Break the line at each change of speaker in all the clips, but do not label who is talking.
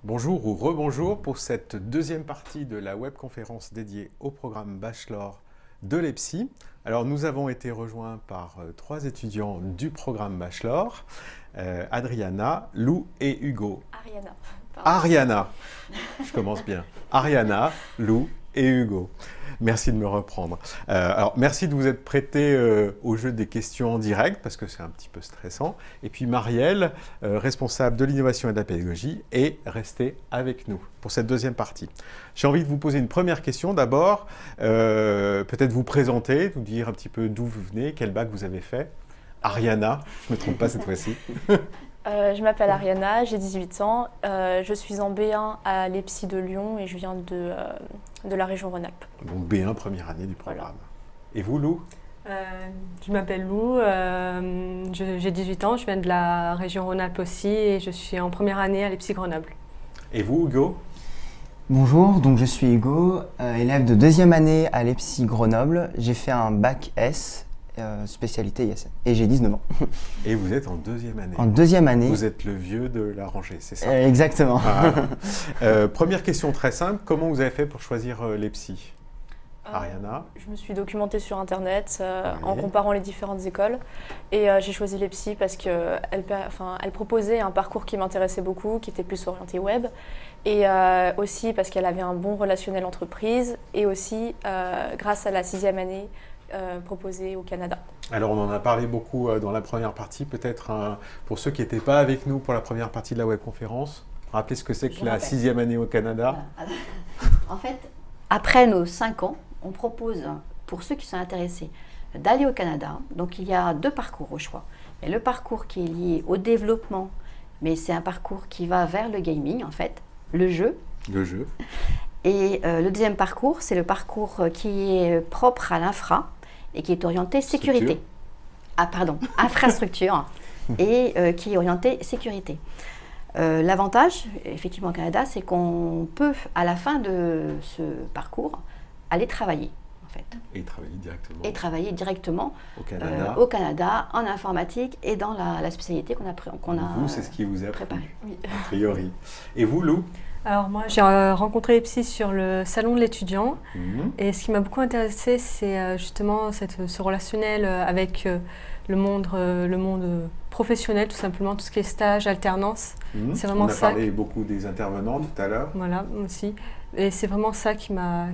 Bonjour ou rebonjour pour cette deuxième partie de la webconférence dédiée au programme Bachelor de l'EPSI. Alors nous avons été rejoints par trois étudiants du programme Bachelor, Adriana, Lou et Hugo.
Ariana.
Ariana, je commence bien. Ariana, Lou et Hugo. Merci de me reprendre. Alors, merci de vous être prêtés au jeu des questions en direct, parce que c'est un petit peu stressant. Et puis Marielle, responsable de l'innovation et de la pédagogie, est restée avec nous pour cette deuxième partie. J'ai envie de vous poser une première question. D'abord, peut-être vous présenter, nous dire un petit peu d'où vous venez, quel bac vous avez fait. Ariana, je ne me trompe pas cette fois-ci.
Je m'appelle Ariana, j'ai 18 ans. Je suis en B1 à l'EPSI de Lyon et je viens de la région Rhône-Alpes.
Donc B1, première année du programme. Voilà. Et vous, Lou?
Je m'appelle Lou, j'ai 18 ans, je viens de la région Rhône-Alpes aussi et je suis en première année à l'EPSI Grenoble.
Et vous, Hugo?
Bonjour, donc je suis Hugo, élève de deuxième année à l'EPSI Grenoble. J'ai fait un bac S, spécialité ISM, et j'ai 19 ans.
Et vous êtes en deuxième année? En
deuxième année.
Vous êtes le vieux de la rangée, c'est ça?
Exactement.
Première question très simple, comment vous avez fait pour choisir l'EPSI? Ariana?
Je me suis documentée sur Internet en comparant les différentes écoles et j'ai choisi l'EPSI parce qu'elle proposait un parcours qui m'intéressait beaucoup, qui était plus orienté web et aussi parce qu'elle avait un bon relationnel entreprise et aussi grâce à la 6e année proposée au Canada.
Alors on en a parlé beaucoup dans la première partie, peut-être pour ceux qui n'étaient pas avec nous pour la première partie de la webconférence, rappelez ce que c'est que la 6e année au Canada.
Voilà. En fait, après nos 5 ans, on propose, pour ceux qui sont intéressés, d'aller au Canada. Donc il y a 2 parcours au choix. Il y a le parcours qui est lié au développement, mais c'est un parcours qui va vers le gaming en fait, le jeu.
Le jeu.
Et le deuxième parcours, c'est le parcours qui est propre à l'infra et qui est orienté sécurité. Ah pardon, infrastructure et qui est orienté sécurité. L'avantage, effectivement, au Canada, c'est qu'on peut, à la fin de ce parcours, aller travailler, en fait.
Et travailler directement.
Et travailler directement
au
Canada, en informatique et dans la spécialité qu'on a
Vous, c'est ce qui vous a
préparé.
Oui.
A priori. Et vous, Lou?
Alors moi, j'ai rencontré l'EPSI sur le salon de l'étudiant et ce qui m'a beaucoup intéressé, c'est justement ce relationnel avec le monde professionnel, tout simplement, tout ce qui est stage, alternance. C'est vraiment ça.
On a parlé beaucoup des intervenants tout à l'heure.
Voilà, aussi. Et c'est vraiment ça qui m'a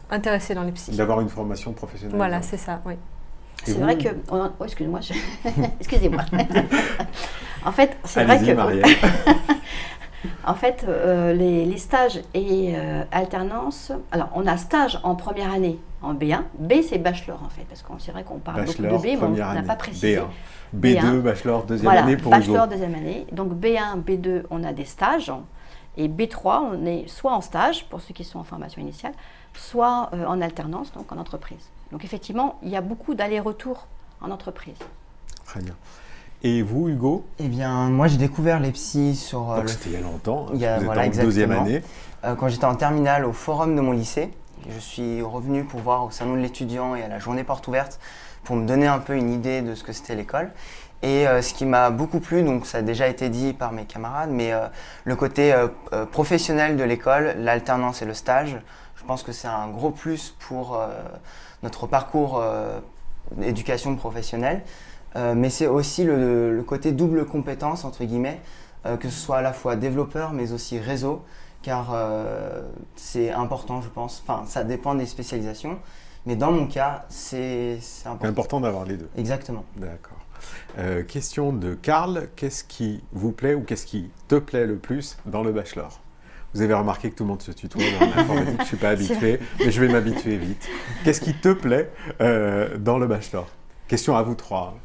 intéressée dans l'EPSI.
D'avoir une formation professionnelle.
Voilà, c'est ça, oui.
C'est vrai que... Oh, excusez-moi. Excusez-moi. En fait, c'est vrai que...
Marielle.
En fait, les stages et alternance, alors on a stage en première année en B1, B c'est bachelor en fait, parce que c'est vrai qu'on parle beaucoup de B, mais on n'a pas précisé.
B1, B2, bachelor, deuxième année pour
bachelor,
Hugo.
deuxième année. Donc B1, B2, on a des stages, et B3, on est soit en stage, pour ceux qui sont en formation initiale, soit en alternance, donc en entreprise. Donc effectivement, il y a beaucoup d'allers-retours en entreprise.
Très bien. Et vous, Hugo?
Eh bien, moi j'ai découvert l'EPSI sur...
C'était il y a longtemps,
vous êtes
en deuxième année.
Quand j'étais en terminale au forum de mon lycée, je suis revenu pour voir au salon de l'étudiant et à la journée porte ouverte pour me donner un peu une idée de ce que c'était l'école. Et ce qui m'a beaucoup plu, donc ça a déjà été dit par mes camarades, mais le côté professionnel de l'école, l'alternance et le stage, je pense que c'est un gros plus pour notre parcours d'éducation professionnelle. Mais c'est aussi le côté double compétence, entre guillemets, que ce soit à la fois développeur mais aussi réseau, car c'est important, je pense. Enfin, ça dépend des spécialisations, mais dans mon cas, c'est important.
C'est important d'avoir les deux.
Exactement.
D'accord. Question de Karl, qu'est-ce qui vous plaît ou qu'est-ce qui te plaît le plus dans le bachelor? Vous avez remarqué que tout le monde se tutoie dans l'informatique, je ne suis pas habitué, mais je vais m'habituer vite. Qu'est-ce qui te plaît dans le bachelor? Question à vous trois.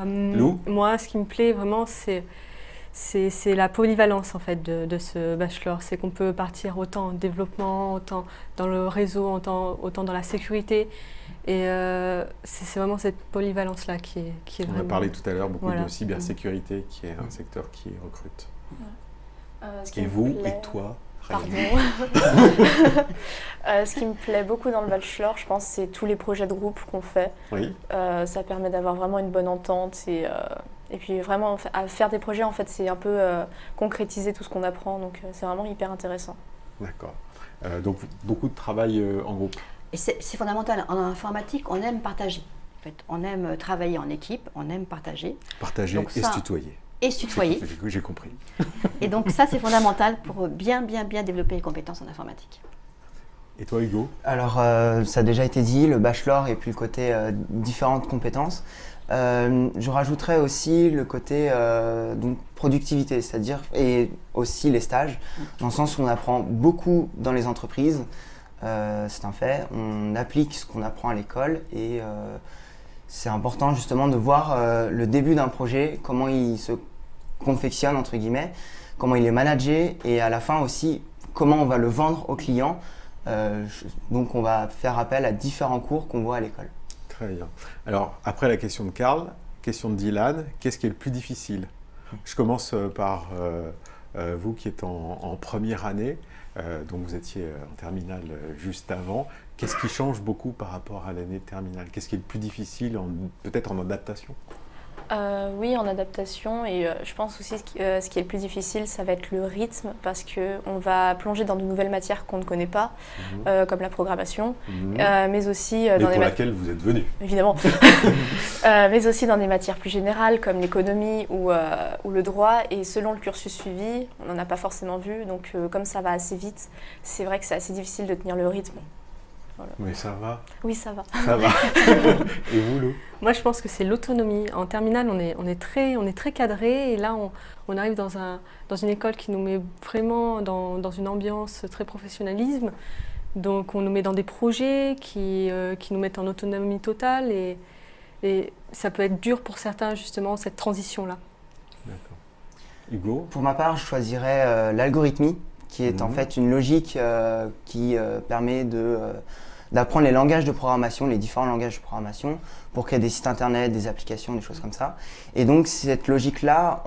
Lou?
Moi, ce qui me plaît vraiment, c'est la polyvalence en fait de ce bachelor. C'est qu'on peut partir autant en développement, autant dans le réseau, autant dans la sécurité. Et c'est vraiment cette polyvalence-là qui est vraiment...
On a parlé tout à l'heure beaucoup
voilà.
de cybersécurité, qui est un secteur qui recrute.
Et
vous et toi?
Pardon. Ce qui me plaît beaucoup dans le bachelor, je pense, c'est tous les projets de groupe qu'on fait.
Oui.
Ça permet d'avoir vraiment une bonne entente et Et puis vraiment, à faire des projets, en fait, c'est un peu concrétiser tout ce qu'on apprend. Donc c'est vraiment hyper intéressant.
D'accord. Donc beaucoup de travail en groupe.
Et c'est fondamental. En informatique, on aime partager. En fait, on aime travailler en équipe, on aime partager.
Partager
donc
et
ça,
se tutoyer.
Et se tutoyer.
J'ai compris.
Et donc ça, c'est fondamental pour bien développer les compétences en informatique.
Et toi, Hugo?
Alors, ça a déjà été dit, le bachelor et puis le côté différentes compétences. Je rajouterais aussi le côté donc productivité, c'est-à-dire, et aussi les stages, dans le sens où on apprend beaucoup dans les entreprises, c'est un fait, on applique ce qu'on apprend à l'école et c'est important justement de voir le début d'un projet, comment il se confectionne entre guillemets, comment il est managé et à la fin aussi comment on va le vendre aux clients. Donc on va faire appel à différents cours qu'on voit à l'école.
Très bien. Alors, après la question de Karl, question de Dylan, qu'est-ce qui est le plus difficile? Je commence par vous qui êtes en première année, donc vous étiez en terminale juste avant. Qu'est-ce qui change beaucoup par rapport à l'année de terminale? Qu'est-ce qui est le plus difficile, peut-être en adaptation?
Oui, en adaptation, et je pense aussi ce qui est le plus difficile, ça va être le rythme, parce qu'on va plonger dans de nouvelles matières qu'on ne connaît pas, comme la programmation, mais aussi
dans pour laquelle vous êtes venu.
Évidemment, mais aussi dans des matières plus générales, comme l'économie ou le droit, et selon le cursus suivi, on n'en a pas forcément vu, donc comme ça va assez vite, c'est vrai que c'est assez difficile de tenir le rythme. Voilà.
Mais ça va?
Oui, ça va.
Ça va. Et vous, Lou?
Moi, je pense que c'est l'autonomie. En terminale, on est très cadré, et là, on arrive dans une école qui nous met vraiment dans une ambiance très professionnalisme. Donc, on nous met dans des projets qui nous mettent en autonomie totale, et ça peut être dur pour certains, justement, cette transition-là.
D'accord. Hugo?
Pour ma part, je choisirais l'algorithmie, qui est en fait une logique qui permet d'apprendre les langages de programmation, les différents langages de programmation, pour créer des sites internet, des applications, des choses comme ça. Et donc cette logique-là,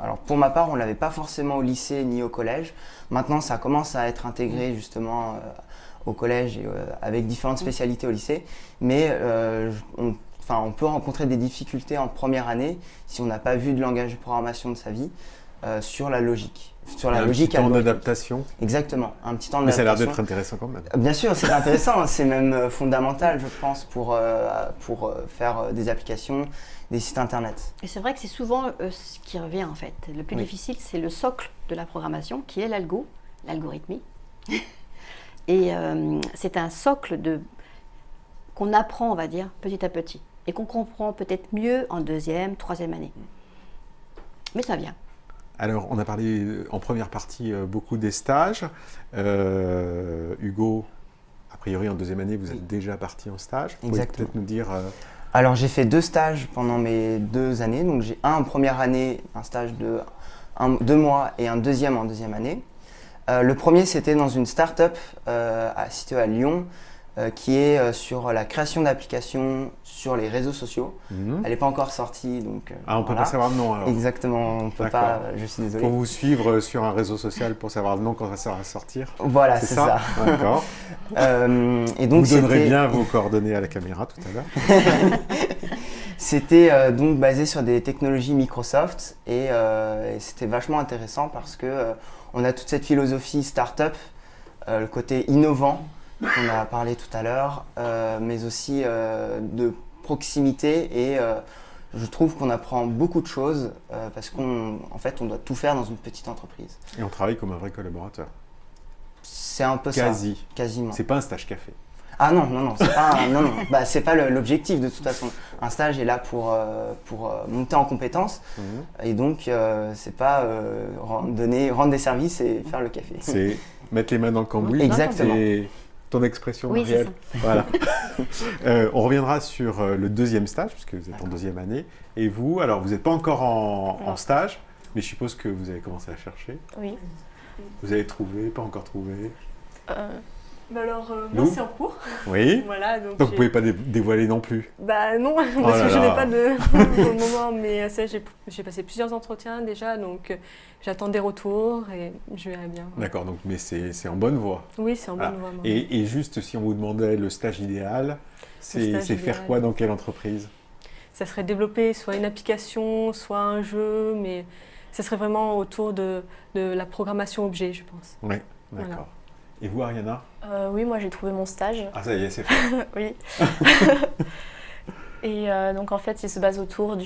alors pour ma part, on ne l'avait pas forcément au lycée ni au collège. Maintenant, ça commence à être intégré justement au collège et avec différentes spécialités au lycée. Mais on peut rencontrer des difficultés en première année si on n'a pas vu de langage de programmation de sa vie sur la logique. Sur la logique
un petit temps d'adaptation.
Exactement, un petit temps d'adaptation.
Mais ça a l'air d'être intéressant quand même.
Bien sûr, c'est intéressant, c'est même fondamental, je pense, pour faire des applications, des sites internet.
Et c'est vrai que c'est souvent ce qui revient en fait. Le plus difficile, c'est le socle de la programmation, qui est l'algorithmie. Et c'est un socle qu'on apprend, on va dire, petit à petit, et qu'on comprend peut-être mieux en deuxième, troisième année. Mais ça vient.
Alors, on a parlé en première partie beaucoup des stages. Hugo, a priori en deuxième année, vous êtes déjà parti en stage. Vous pouvez peut-être nous dire...
Alors, j'ai fait 2 stages pendant mes 2 années. Donc, j'ai un en première année, un stage de 2 mois, et un deuxième en deuxième année. Le premier, c'était dans une start-up située à Lyon, qui est sur la création d'applications sur les réseaux sociaux. Elle n'est pas encore sortie, donc
on ne peut pas savoir le nom alors.
Exactement, on ne peut pas, je suis désolé.
Il faut vous suivre sur un réseau social pour savoir le nom quand ça va sortir.
Voilà, c'est ça.
D'accord.
Et donc,
vous donnerez bien vos coordonnées à la caméra tout à l'heure.
C'était donc basé sur des technologies Microsoft, et c'était vachement intéressant parce que on a toute cette philosophie start-up, le côté innovant, qu'on a parlé tout à l'heure, mais aussi de proximité, et je trouve qu'on apprend beaucoup de choses parce qu'en fait on doit tout faire dans une petite entreprise.
Et on travaille comme un vrai collaborateur.
C'est un peu ça. Quasiment.
C'est pas un stage café.
Ah non, c'est pas, bah, c'est pas l'objectif de toute façon. Un stage est là pour monter en compétences, et donc c'est pas rendre des services et faire le café.
C'est mettre les mains dans le cambouis.
Exactement.
Et ton expression,
oui,
Marielle. Voilà. On reviendra sur le deuxième stage, puisque vous êtes en deuxième année. Et vous, alors vous n'êtes pas encore en stage, mais je suppose que vous avez commencé à chercher.
Oui.
Vous avez trouvé, pas encore trouvé?
Bah alors, moi c'est en cours.
Oui.
Voilà,
donc vous ne pouvez pas dévoiler non plus.
Bah non, parce que je n'ai pas de pour le moment, mais j'ai passé plusieurs entretiens déjà, donc j'attends des retours et je verrai bien.
D'accord, donc mais c'est en bonne voie.
Oui, c'est en bonne voie.
Et juste si on vous demandait le stage idéal, c'est faire quoi dans quelle entreprise?
ça serait développer soit une application, soit un jeu, mais ça serait vraiment autour de la programmation objet, je pense.
Oui, d'accord.
Voilà.
Et vous, Ariana?
Oui, moi j'ai trouvé mon stage.
Ah, ça y est, c'est fait.
Oui. Et donc en fait, il se base autour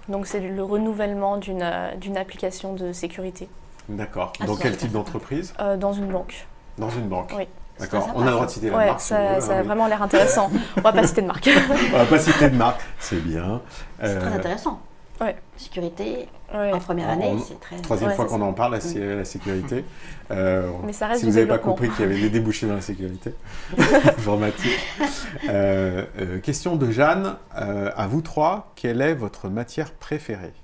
donc c'est le renouvellement d'une application de sécurité.
D'accord.
Ah,
Dans
c'est
quel type
intéressant.
d'entreprise?
Dans une banque.
Dans une banque.
Oui.
D'accord.
C'est
On a le droit de citer la
Ouais,
marque. si vous voulez,
ça a
oui.
vraiment l'air intéressant. On va pas citer de marque.
On va pas citer de marque, c'est bien.
C'est très intéressant.
Ouais.
Sécurité,
Ouais.
en première année, c'est très...
Troisième
Ouais,
fois
c'est
qu'on
ça.
en parle, la sécurité.
Mais ça reste
si
du
vous n'avez pas
développement.
compris qu'il y avait des débouchés dans la sécurité informatique. Question de Jeanne. À vous trois, quelle est votre matière préférée?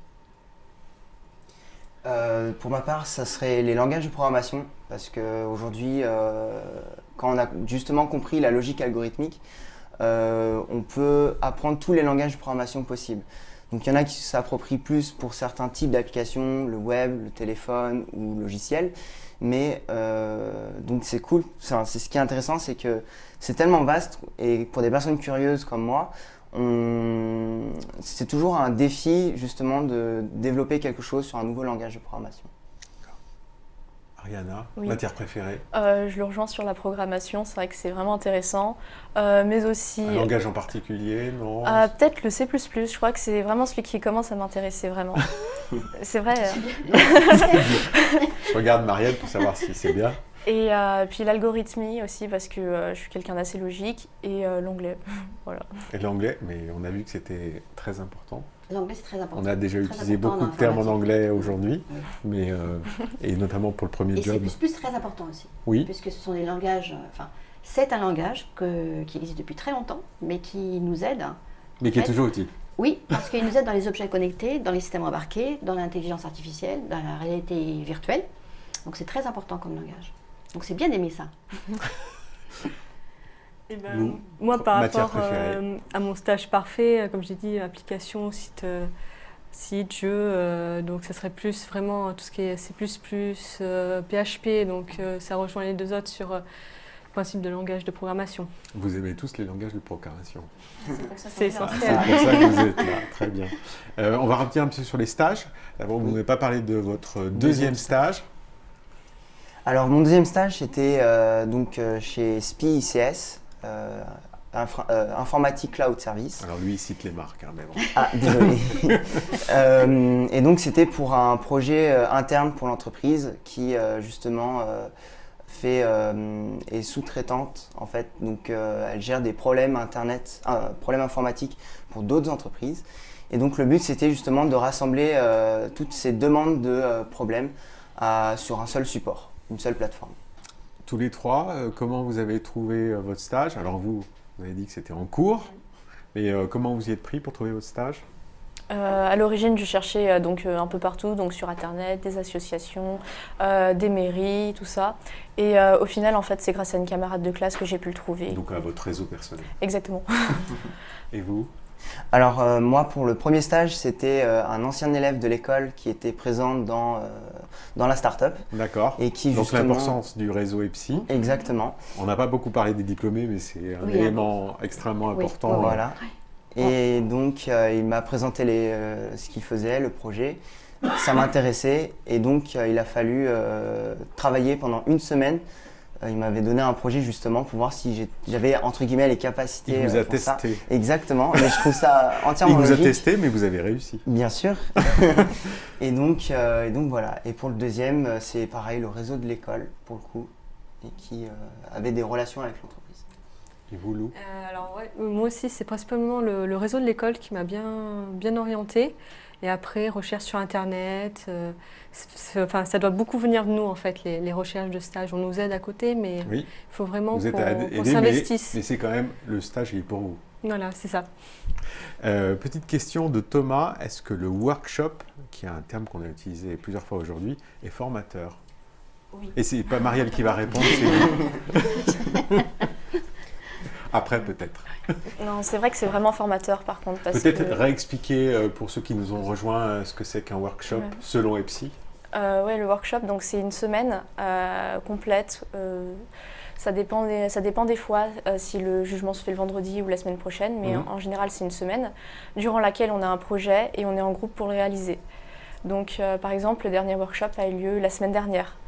Pour ma part, ça serait les langages de programmation, parce qu'aujourd'hui, quand on a justement compris la logique algorithmique, on peut apprendre tous les langages de programmation possibles. Donc il y en a qui s'approprient plus pour certains types d'applications, le web, le téléphone ou le logiciel, mais donc c'est cool. C'est ce qui est intéressant, c'est que c'est tellement vaste, et pour des personnes curieuses comme moi, c'est toujours un défi justement de développer quelque chose sur un nouveau langage de programmation.
Ariana,
Oui.
matière préférée?
Je le rejoins sur la programmation, c'est vrai que c'est vraiment intéressant. Mais aussi...
Un langage en particulier? Non?
Peut-être le C++, je crois que c'est vraiment celui qui commence à m'intéresser vraiment. C'est vrai.
Je regarde Marielle pour savoir si c'est bien.
Et puis l'algorithmie aussi, parce que je suis quelqu'un d'assez logique, et l'anglais. Voilà.
Et l'anglais, mais on a vu que c'était très important.
L'anglais, c'est très important.
On a déjà
Très
utilisé
important
beaucoup
dans
de termes en
l'informatique.
anglais aujourd'hui,
Oui.
mais et notamment pour le premier
Et
job.
C++, très important aussi,
Oui,
puisque ce sont des langages... Enfin, c'est un langage qui existe depuis très longtemps, mais qui nous aide.
mais qui est
fait,
toujours utile.
Oui, parce qu'il nous aide dans les objets connectés, dans les systèmes embarqués, dans l'intelligence artificielle, dans la réalité virtuelle. Donc c'est très important comme langage. Donc c'est bien d'aimer ça.
Eh ben,
Lou,
moi, par
matière
rapport
préférée.
à mon stage parfait, comme j'ai dit, application, site, jeu, donc ça serait plus vraiment tout ce qui est C++, PHP, donc ça rejoint les deux autres sur le principe de langage de programmation.
Vous aimez tous les langages de programmation.
C'est essentiel.
C'est pour ça que vous êtes là, très bien. On va revenir un petit peu sur les stages. D'abord, vous n'avez pas parlé de votre deuxième stage.
Alors mon deuxième stage c'était chez SPI ICS, Informatique Cloud Service.
Alors lui, il cite les marques, hein, mais bon.
Ah, désolé. Et donc c'était pour un projet interne pour l'entreprise qui justement est sous-traitante en fait. Donc elle gère des problèmes problèmes informatiques pour d'autres entreprises. Et donc le but c'était justement de rassembler toutes ces demandes de problèmes sur un seul support, une seule plateforme.
Tous les trois, comment vous avez trouvé votre stage? Alors vous avez dit que c'était en cours, mais comment vous y êtes pris pour trouver votre stage?
À l'origine, je cherchais un peu partout, donc sur Internet, des associations, des mairies, tout ça. Et au final, en fait, c'est grâce à une camarade de classe que j'ai pu le trouver.
Donc à votre réseau personnel.
Exactement.
Et vous?
Alors moi pour le premier stage c'était un ancien élève de l'école qui était présent dans la start-up
D'accord.
et qui
Donc
justement...
l'importance du réseau EPSI.
Exactement,
On n'a pas beaucoup parlé des diplômés, mais c'est un
Oui,
élément extrêmement
Oui,
important.
voilà. Et donc il m'a présenté ce qu'il faisait, le projet. Ça m'intéressait et donc il a fallu travailler pendant une semaine. Il m'avait donné un projet justement pour voir si j'avais entre guillemets les capacités.
Il vous a
pour ça.
testé.
Exactement, mais je trouve ça
Il
entièrement
vous a
logique.
testé, mais vous avez réussi.
Bien sûr. et donc voilà. Et pour le deuxième, c'est pareil, le réseau de l'école pour le coup, et qui avait des relations avec l'entreprise.
Et vous, Lou?
Alors ouais, moi aussi, c'est principalement le réseau de l'école qui m'a bien orientée. Et après, recherche sur Internet. Enfin, ça doit beaucoup venir de nous, en fait, les recherches de stage. On nous aide à côté, mais
Oui,
il faut vraiment
vous êtes
qu'on
aidé, mais
s'investisse.
c'est quand même le stage, il est pour vous.
Voilà, c'est ça.
Petite question de Thomas, est-ce que le workshop, qui est un terme qu'on a utilisé plusieurs fois aujourd'hui, est formateur?
Oui.
Et c'est pas Marielle qui va répondre, c'est vous. Après, peut-être.
Non, c'est vrai que c'est vraiment formateur par contre.
Peut-être
que...
réexpliquer pour ceux qui nous ont rejoints ce que c'est qu'un workshop
Ouais.
selon EPSI.
Ouais, le workshop, donc c'est une semaine complète. Ça dépend des fois, si le jugement se fait le vendredi ou la semaine prochaine, mais en général c'est une semaine durant laquelle on a un projet et on est en groupe pour le réaliser. Donc par exemple, le dernier workshop a eu lieu la semaine dernière.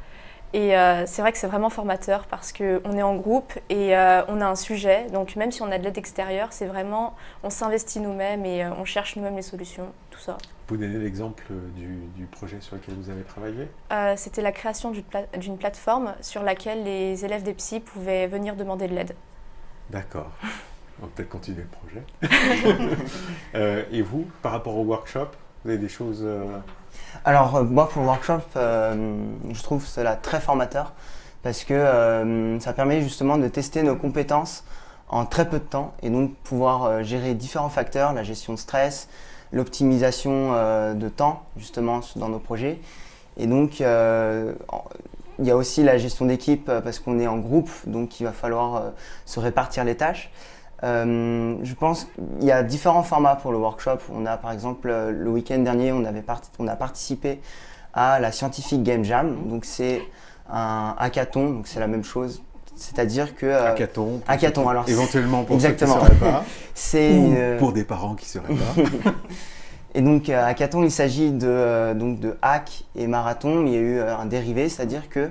Et c'est vrai que c'est vraiment formateur parce qu'on est en groupe et on a un sujet. Donc même si on a de l'aide extérieure, c'est vraiment, on s'investit nous-mêmes et on cherche nous-mêmes les solutions, tout ça.
Vous pouvez donner l'exemple du projet sur lequel vous avez travaillé?
C'était la création d'une plateforme sur laquelle les élèves des psys pouvaient venir demander de l'aide.
D'accord. On va peut-être continuer le projet. Et vous, par rapport au workshop, vous avez des choses...
Alors moi pour le workshop, je trouve cela très formateur parce que ça permet justement de tester nos compétences en très peu de temps et donc pouvoir gérer différents facteurs, la gestion de stress, l'optimisation de temps justement dans nos projets. Et donc il y a aussi la gestion d'équipe parce qu'on est en groupe, donc il va falloir se répartir les tâches. Je pense qu'il y a différents formats pour le workshop. On a par exemple le week-end dernier, on a participé à la Scientific Game Jam. Donc c'est un hackathon, donc c'est la même chose. C'est-à-dire que
hackathon,
alors
éventuellement pour
exactement.
ceux qui ne seraient pas,
c'est
pour des parents qui ne seraient pas.
Et donc hackathon, il s'agit de hack et marathon. Mais il y a eu un dérivé, c'est-à-dire que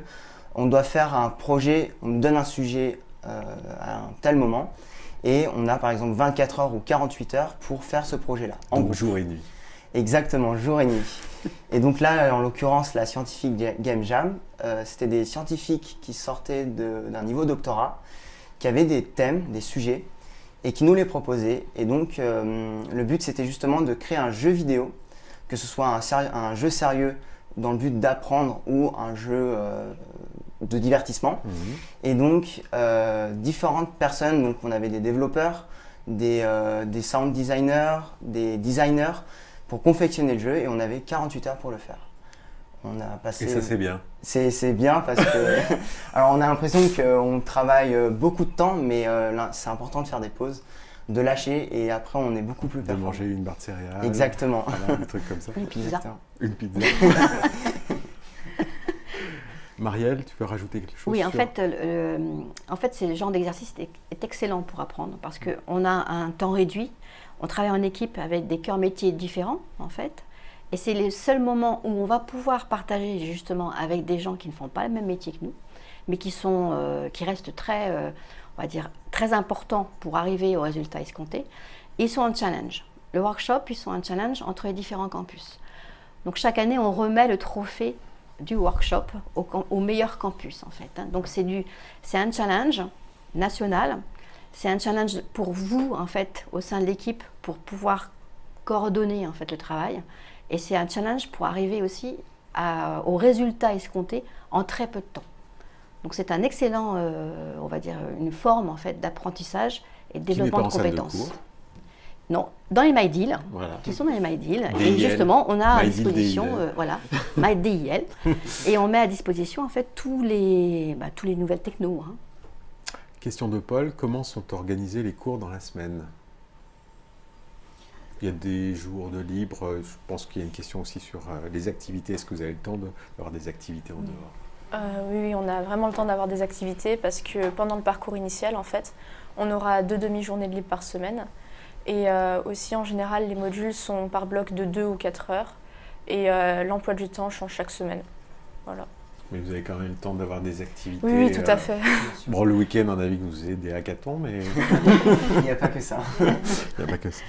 on doit faire un projet, on nous donne un sujet à un tel moment. Et on a par exemple 24 heures ou 48 heures pour faire ce projet-là.
Donc jour et nuit.
Exactement, jour et nuit. Et donc là, en l'occurrence, la Scientific Game Jam, c'était des scientifiques qui sortaient d'un niveau doctorat, qui avaient des thèmes, des sujets, et qui nous les proposaient. Et donc le but, c'était justement de créer un jeu vidéo, que ce soit un jeu sérieux dans le but d'apprendre ou un jeu de divertissement. Et donc différentes personnes, donc on avait des développeurs, des sound designers, des designers pour confectionner le jeu et on avait 48 heures pour le faire. On a passé...
Et ça c'est bien.
C'est bien parce que alors on a l'impression qu'on travaille beaucoup de temps mais c'est important de faire des pauses, de lâcher et après on est beaucoup plus performant.
De manger une barre de céréales.
Exactement.
Voilà, des trucs comme ça.
Une pizza.
Exactement.
Une pizza. Marielle, tu veux rajouter quelque chose?
Oui, en fait, ce genre d'exercice est excellent pour apprendre parce qu'on a un temps réduit, on travaille en équipe avec des cœurs métiers différents, en fait, et c'est les seuls moments où on va pouvoir partager justement avec des gens qui ne font pas le même métier que nous, mais qui restent très, on va dire, très importants pour arriver au résultat escompté. Ils sont en challenge. Le workshop, ils sont en challenge entre les différents campus. Donc chaque année, on remet le trophée du workshop au meilleur campus en fait. Donc c'est un challenge national, c'est un challenge pour vous en fait au sein de l'équipe pour pouvoir coordonner en fait le travail et c'est un challenge pour arriver aussi au résultat escompté en très peu de temps. Donc c'est un excellent, on va dire une forme en fait d'apprentissage et de développement de compétences. Non, dans les MyDeal, voilà. Qui sont dans les MyDeal. Et justement, on a à disposition, voilà, MyDeal, et on met à disposition en fait tous les nouvelles technos. Hein.
Question de Paul, comment sont organisés les cours dans la semaine? Il y a des jours de libre, je pense qu'il y a une question aussi sur les activités. Est-ce que vous avez le temps d'avoir des activités en dehors?
Oui, on a vraiment le temps d'avoir des activités parce que pendant le parcours initial, en fait, on aura 2 demi-journées de libre par semaine. Et aussi, en général, les modules sont par bloc de 2 ou 4 heures. Et l'emploi du temps change chaque semaine. Voilà.
Mais vous avez quand même le temps d'avoir des activités.
Oui, tout à fait.
Bon, le week-end, on a vu que vous faisiez des hackathons, mais...
Il n'y a pas que ça.
Il n'y a pas que ça.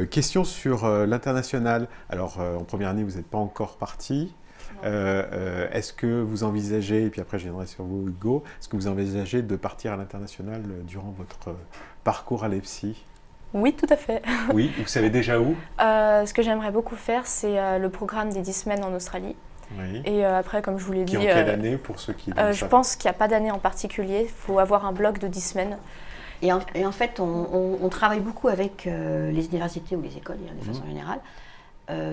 Question sur l'international. Alors, en première année, vous n'êtes pas encore parti. Est-ce que vous envisagez, et puis après je viendrai sur vous Hugo, est-ce que vous envisagez de partir à l'international durant votre parcours à l'EPSI?
Oui, tout à fait.
Oui, vous savez déjà où?
Ce que j'aimerais beaucoup faire, c'est le programme des 10 semaines en Australie.
Oui.
Et après, comme je vous l'ai dit...
en quelle année pour ceux qui...
je pense qu'il n'y a pas d'année en particulier, il faut avoir un bloc de 10 semaines.
Et en fait, on travaille beaucoup avec les universités ou les écoles, de façon générale,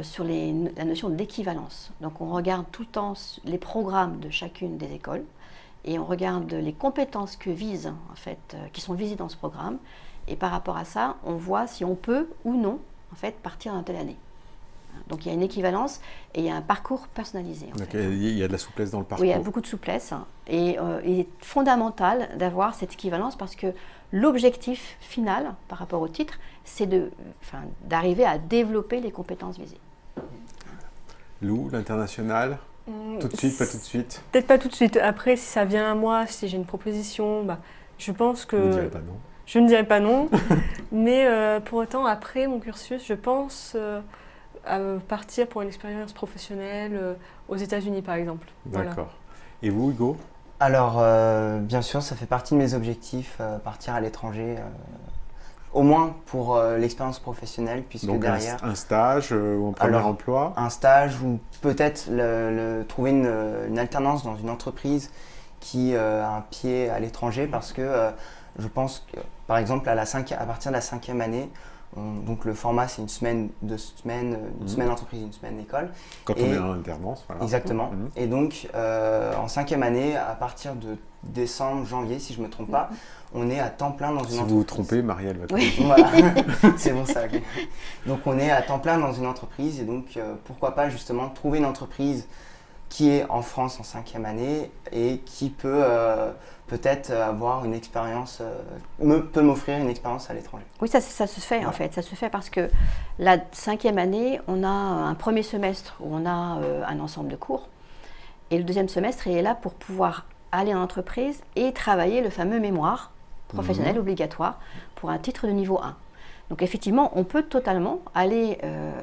sur la notion d'équivalence. Donc on regarde tout le temps les programmes de chacune des écoles et on regarde les compétences que visent, en fait, qui sont visées dans ce programme. Et par rapport à ça, on voit si on peut ou non en fait, partir dans telle année. Donc il y a une équivalence et il y a un parcours personnalisé. En fait.
Il y a de la souplesse dans le parcours.
Oui, il y a beaucoup de souplesse. Et il est fondamental d'avoir cette équivalence parce que l'objectif final par rapport au titre, c'est d'arriver à développer les compétences visées.
Lou, l'international, tout de suite, pas tout de suite?
Peut-être pas tout de suite. Après, si ça vient à moi, si j'ai une proposition, je pense que...
Vous ne direz pas non.
Je ne dirais pas non. Mais pour autant, après mon cursus, je pense à partir pour une expérience professionnelle aux États-Unis, par exemple.
D'accord.
Voilà.
Et vous, Hugo?
Alors, bien sûr, ça fait partie de mes objectifs, partir à l'étranger, au moins pour l'expérience professionnelle, puisque
Donc
derrière...
un stage ou un premier emploi?
Un stage ou peut-être trouver une alternance dans une entreprise qui a un pied à l'étranger, parce que je pense que, par exemple, à partir de la 5e année, donc le format c'est une semaine, 2 semaines, une semaine entreprise, une semaine école.
Quand on est en alternance, voilà.
Exactement. Et donc en 5e année, à partir de décembre, janvier, si je ne me trompe pas, on est à temps plein dans une entreprise.
Si vous vous trompez, Marielle va
Oui.
Voilà, c'est bon ça. Okay. Donc on est à temps plein dans une entreprise et donc pourquoi pas justement trouver une entreprise qui est en France en 5e année et qui peut peut-être avoir une expérience, peut m'offrir une expérience à l'étranger.
Oui, ça se fait en fait. Ça se fait parce que la 5e année, on a un premier semestre où on a un ensemble de cours. Et le 2e semestre, il est là pour pouvoir aller en entreprise et travailler le fameux mémoire professionnel obligatoire pour un titre de niveau 1. Donc effectivement, on peut totalement aller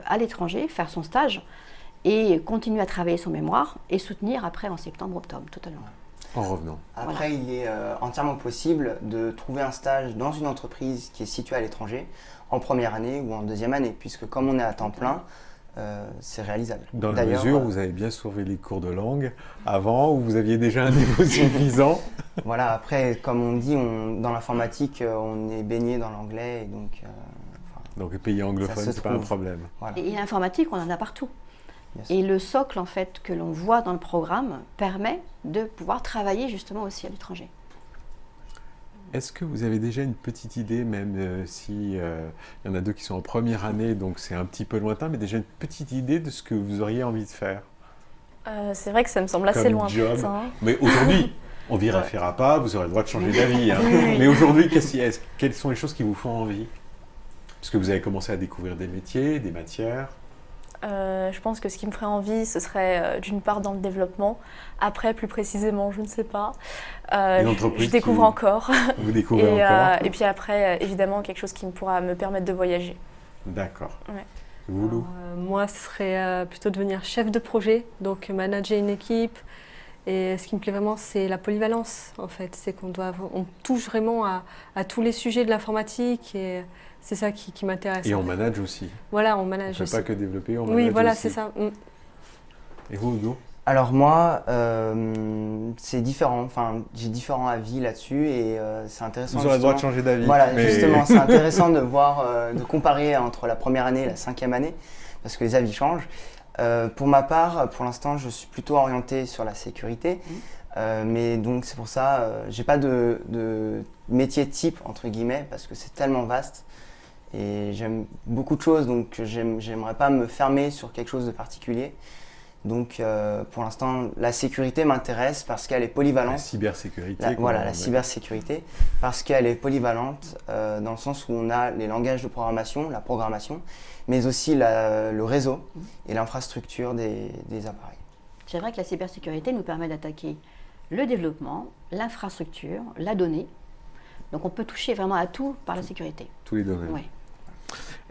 à l'étranger, faire son stage et continuer à travailler son mémoire et soutenir après en septembre-octobre, totalement.
En revenant.
Après, il est entièrement possible de trouver un stage dans une entreprise qui est située à l'étranger en première année ou en 2e année, puisque comme on est à temps plein, c'est réalisable.
Dans la mesure où vous avez bien surveillé les cours de langue avant, où vous aviez déjà un niveau suffisant.
Voilà, après, comme on dit, dans l'informatique, on est baigné dans l'anglais, et
donc les pays anglophones, c'est pas un problème.
Voilà. Et l'informatique, on en a partout. Et le socle en fait que l'on voit dans le programme permet de pouvoir travailler justement aussi à l'étranger.
Est-ce que vous avez déjà une petite idée, même si y en a 2 qui sont en première année, donc c'est un petit peu lointain, mais déjà une petite idée de ce que vous auriez envie de faire?
C'est vrai que ça me semble assez lointain.
Mais aujourd'hui, on vérifiera pas, vous aurez le droit de changer d'avis. Hein. Mais aujourd'hui, quelles sont les choses qui vous font envie? Parce que vous avez commencé à découvrir des métiers, des matières.
Je pense que ce qui me ferait envie, ce serait d'une part dans le développement. Après, plus précisément, je ne sais pas. Je découvre encore.
Vous découvrez encore.
Et puis après, évidemment, quelque chose qui pourra me permettre de voyager.
D'accord.
Ouais.
Vous, Lou?
Moi, ce serait plutôt devenir chef de projet, donc manager une équipe. Et ce qui me plaît vraiment, c'est la polyvalence, en fait. C'est qu'on touche vraiment à tous les sujets de l'informatique et c'est ça qui m'intéresse.
Et on manage aussi.
Voilà, on manage
aussi. On ne fait pas que développer, on manage
aussi. Oui, voilà,
aussi.
c'est ça.
Et vous, Hugo?
Alors moi, c'est différent. Enfin, j'ai différents avis là-dessus et c'est intéressant.
Vous aurez le droit de changer d'avis.
Voilà, justement, c'est intéressant de voir, de comparer entre la première année et la 5e année, parce que les avis changent. Pour ma part, pour l'instant, je suis plutôt orienté sur la sécurité, mais donc c'est pour ça, j'ai pas de métier type entre guillemets, parce que c'est tellement vaste et j'aime beaucoup de choses, donc j'aimerais pas me fermer sur quelque chose de particulier. Donc pour l'instant, la sécurité m'intéresse parce qu'elle est polyvalente.
La cybersécurité.
Voilà, la cybersécurité, parce qu'elle est polyvalente dans le sens où on a les langages de programmation, la programmation, mais aussi le réseau et l'infrastructure des appareils.
C'est vrai que la cybersécurité nous permet d'attaquer le développement, l'infrastructure, la donnée. Donc on peut toucher vraiment à tout par la sécurité.
Tous les domaines.
Oui.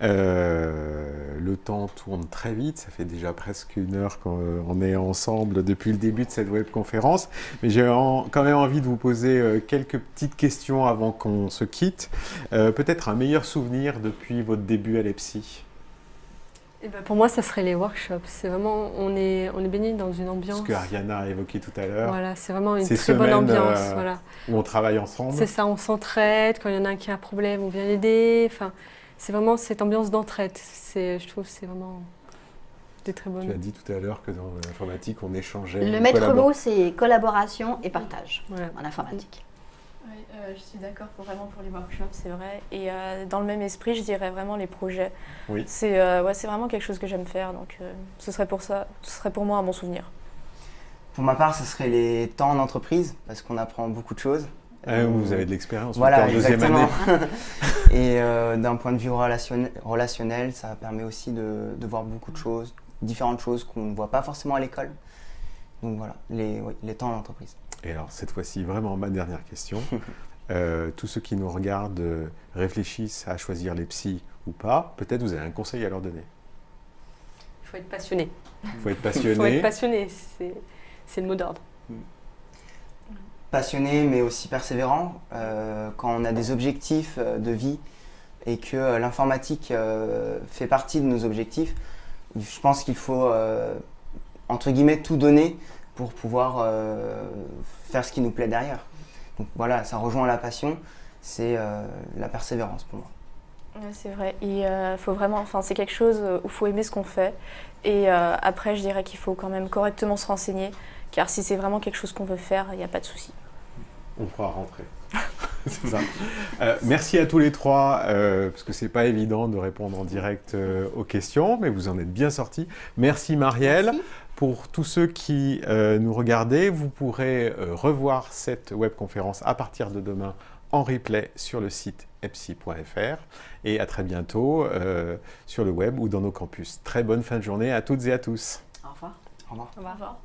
Le temps tourne très vite, ça fait déjà presque 1 heure qu'on est ensemble depuis le début de cette webconférence, mais j'ai quand même envie de vous poser quelques petites questions avant qu'on se quitte. Peut-être un meilleur souvenir depuis votre début à l'EPSI?
Et ben pour moi, ça serait les workshops. C'est vraiment, on est baigné dans une ambiance.
Ce que Ariana a évoqué tout à l'heure.
Voilà, c'est vraiment une très bonne ambiance. Voilà.
Où on travaille ensemble.
C'est ça, on s'entraide. Quand il y en a un qui a un problème, on vient l'aider. Enfin, c'est vraiment cette ambiance d'entraide. Je trouve que c'est vraiment des très bonnes.
Tu as dit tout à l'heure que dans l'informatique, on échangeait.
Le maître mot, c'est collaboration et partage en informatique.
Oui, Je suis d'accord vraiment pour les workshops, c'est vrai. Et dans le même esprit, je dirais vraiment les projets.
Oui.
C'est vraiment quelque chose que j'aime faire, donc ce serait pour moi un bon souvenir.
Pour ma part, ce serait les temps en entreprise, parce qu'on apprend beaucoup de choses.
Vous avez de l'expérience,
voilà,
en deuxième année.
Et d'un point de vue relationnel, ça permet aussi de voir beaucoup de choses, différentes choses qu'on ne voit pas forcément à l'école. Donc voilà, les temps en entreprise.
Et alors, cette fois-ci, vraiment ma dernière question. Tous ceux qui nous regardent réfléchissent à choisir les psys ou pas. Peut-être vous avez un conseil à leur donner.
Il faut être passionné.
Il faut être passionné.
Il faut être passionné, c'est le mot d'ordre.
Passionné, mais aussi persévérant. Quand on a des objectifs de vie et que l'informatique fait partie de nos objectifs, je pense qu'il faut, entre guillemets, tout donner pour pouvoir faire ce qui nous plaît derrière. Donc voilà, ça rejoint la passion, c'est la persévérance pour moi.
Ouais, c'est vrai, faut vraiment, c'est quelque chose où il faut aimer ce qu'on fait. Et après, je dirais qu'il faut quand même correctement se renseigner, car si c'est vraiment quelque chose qu'on veut faire, il n'y a pas de souci.
On pourra rentrer. C'est ça. Merci à tous les trois, parce que c'est pas évident de répondre en direct aux questions, mais vous en êtes bien sortis. Merci Marielle.
Merci.
Pour tous ceux qui nous regardaient, vous pourrez revoir cette webconférence à partir de demain en replay sur le site epsi.fr et à très bientôt sur le web ou dans nos campus. Très bonne fin de journée à toutes et à tous.
Au revoir.
Au revoir.
Au revoir.